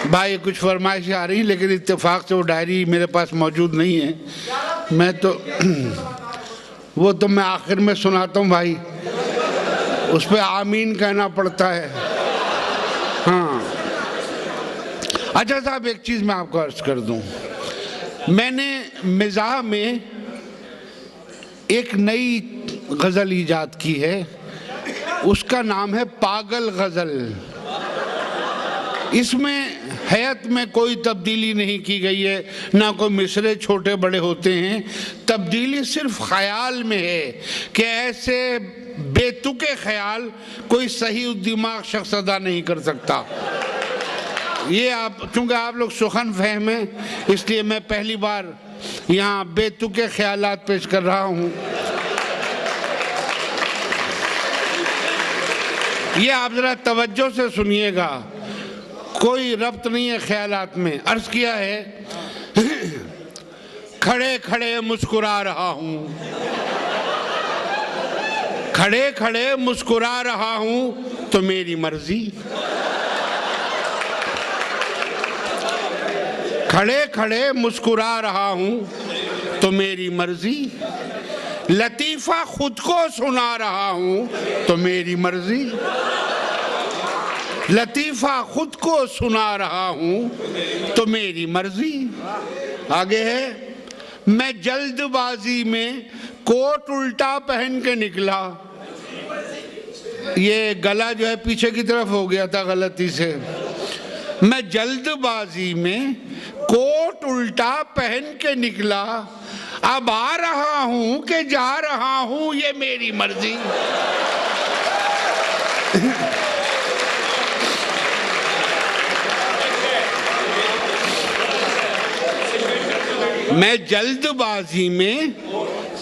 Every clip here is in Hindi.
भाई कुछ फरमाइशें आ रही, लेकिन इत्तेफाक से वो डायरी मेरे पास मौजूद नहीं है। मैं तो वो तो मैं आखिर में सुनाता हूँ भाई, उस पर आमीन कहना पड़ता है। हाँ अच्छा साहब, एक चीज़ मैं आपको अर्ज कर दूँ, मैंने मिज़ाह में एक नई गज़ल ईजाद की है, उसका नाम है पागल गज़ल। इसमें हैत में कोई तब्दीली नहीं की गई है, ना कोई मिसरे छोटे बड़े होते हैं। तब्दीली सिर्फ ख्याल में है कि ऐसे बेतुके ख्याल कोई सही दिमाग शख्स अदा नहीं कर सकता। ये आप, चूँकि आप लोग सुखन फहम हैं, इसलिए मैं पहली बार यहाँ बेतुके ख्यालात पेश कर रहा हूँ। ये आप ज़रा तवज्जो से सुनिएगा, कोई रब्त नहीं है ख्यालात में। अर्ज किया है, खड़े खड़े मुस्कुरा रहा हूँ, खड़े खड़े मुस्कुरा रहा हूँ तो मेरी मर्जी, खड़े खड़े मुस्कुरा रहा हूँ तो मेरी मर्जी, लतीफ़ा खुद को सुना रहा हूँ तो मेरी मर्जी, लतीफ़ा खुद को सुना रहा हूँ तो मेरी मर्जी। आगे है, मैं जल्दबाजी में कोट उल्टा पहन के निकला। ये गला जो है पीछे की तरफ हो गया था गलती से। मैं जल्दबाजी में कोट उल्टा पहन के निकला, अब आ रहा हूँ कि जा रहा हूँ ये मेरी मर्जी। मैं जल्दबाजी में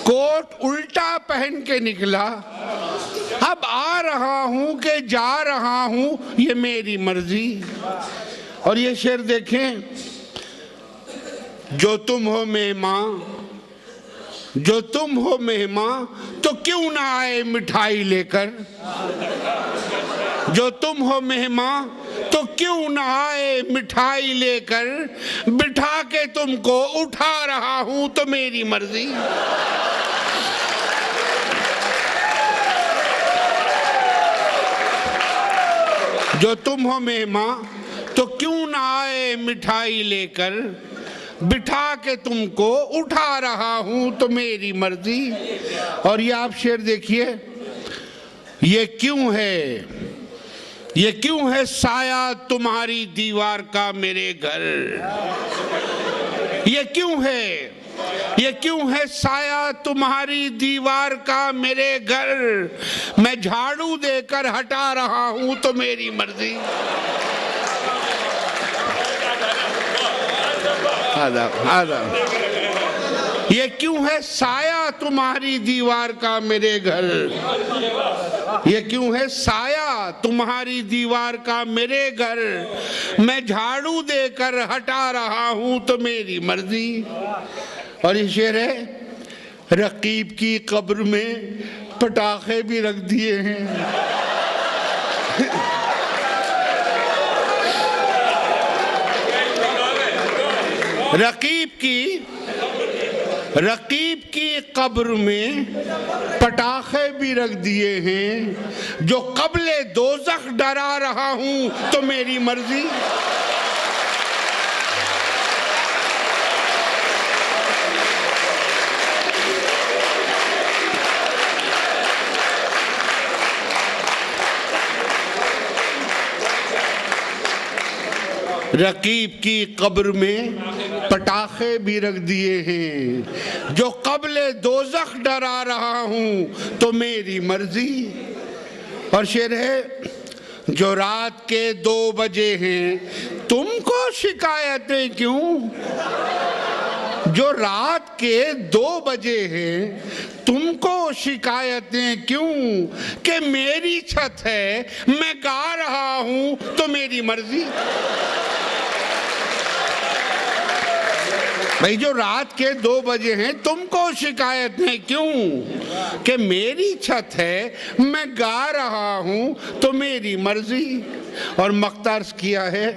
कोट उल्टा पहन के निकला, अब आ रहा हूँ कि जा रहा हूँ ये मेरी मर्जी। और ये शेर देखें, जो तुम हो मेहमान, जो तुम हो मेहमान तो क्यों ना आए मिठाई लेकर, जो तुम हो मेहमान तो क्यों ना आए मिठाई लेकर, बिठा के तुमको उठा रहा हूं तो मेरी मर्जी। जो तुम हो मेहमान तो क्यों ना आए मिठाई लेकर, बिठा के तुमको उठा रहा हूं तो मेरी मर्जी। और ये आप शेर देखिए, ये क्यों है, ये क्यों है साया तुम्हारी दीवार का मेरे घर, ये क्यों है, ये क्यों है साया तुम्हारी दीवार का मेरे घर, मैं झाड़ू देकर हटा रहा हूं तो मेरी मर्जी। आदाब आदाब। ये क्यों है साया तुम्हारी दीवार का मेरे घर, ये क्यों है साया तुम्हारी दीवार का मेरे घर, मैं झाड़ू देकर हटा रहा हूं तो मेरी मर्जी। और ये शेर है, रकीब की कब्र में पटाखे भी रख दिए हैं। रकीब की कब्र में पटाखे भी रख दिए हैं, जो कब्ले दोज़ख डरा रहा हूं तो मेरी मर्जी। रकीब की कब्र में पटाखे भी रख दिए हैं, जो कब्ले दोज़ख डरा रहा हूँ तो मेरी मर्जी। और शेर है, जो रात के 2 बजे हैं तुमको शिकायतें क्यों, जो रात के 2 बजे हैं तुमको शिकायतें क्यों, कि मेरी छत है मैं गा रहा हूँ तो मेरी मर्जी। भाई जो रात के 2 बजे हैं तुमको शिकायत है क्यों, कि मेरी छत है मैं गा रहा हूं तो मेरी मर्जी। और मख्तार्स किया है,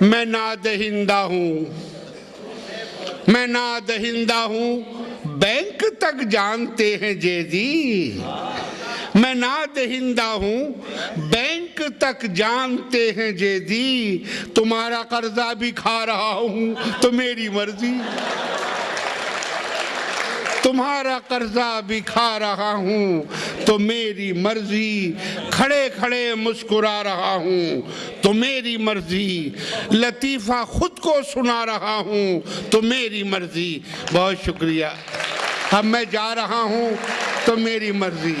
मैं ना दहिंदा हूँ, मैं ना दहिंदा हूँ, बैंक तक जानते हैं जैदी। मैं ना दहिंदा हूँ, बैंक तक जानते हैं जैदी। तुम्हारा कर्जा भी खा रहा हूँ तो मेरी मर्जी, तुम्हारा कर्जा भी खा रहा हूँ तो मेरी मर्जी। खड़े खड़े मुस्कुरा रहा हूँ तो मेरी मर्जी। लतीफ़ा खुद को सुना रहा हूँ तो मेरी मर्जी। बहुत शुक्रिया। अब मैं जा रहा हूँ तो मेरी मर्जी।